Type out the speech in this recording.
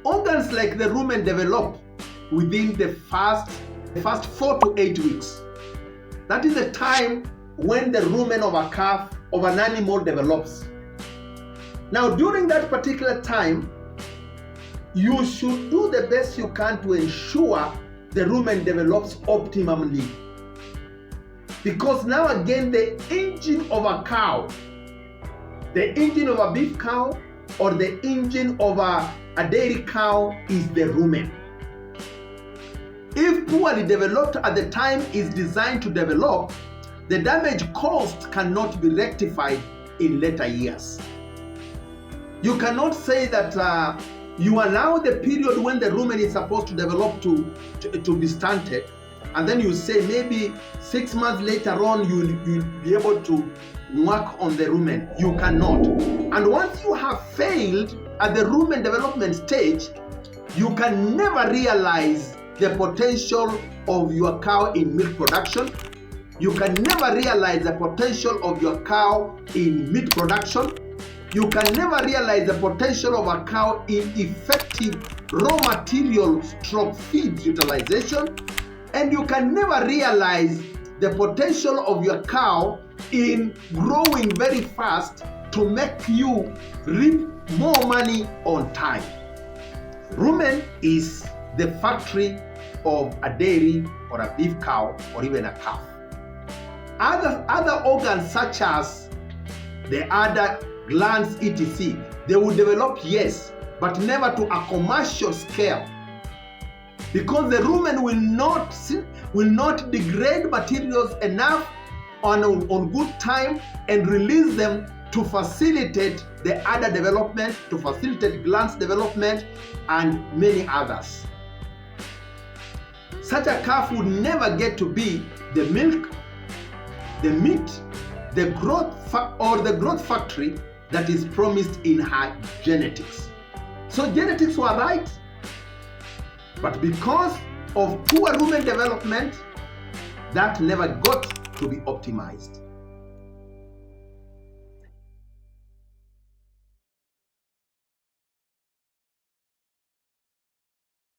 organs like the rumen develop within the first 4 to 8 weeks. That is the time when the rumen of a calf, of an animal, develops. Now, during that particular time, you should do the best you can to ensure the rumen develops optimally. Because now again, the engine of a cow, the engine of a beef cow, or the engine of a dairy cow is the rumen. If poorly developed at the time it's designed to develop, the damage caused cannot be rectified in later years. You cannot say that you allow the period when the rumen is supposed to develop to be stunted, and then you say maybe 6 months later on you'll be able to work on the rumen. You cannot. And once you have failed at the rumen development stage, you can never realize the potential of your cow in milk production. You can never realize the potential of your cow in meat production. You can never realize the potential of a cow in effective raw material stroke feeds utilization. And you can never realize the potential of your cow in growing very fast to make you reap more money on time. Rumen is the factory of a dairy or a beef cow or even a calf. Other organs such as the other glands, etc., they will develop, yes, but never to a commercial scale, because the rumen will not degrade materials enough on good time and release them to facilitate the other development, to facilitate glands development, and many others. Such a calf would never get to be the milk, the meat, the growth factory that is promised in her genetics. So genetics were right, but because of poor rumen development, that never got to be optimized.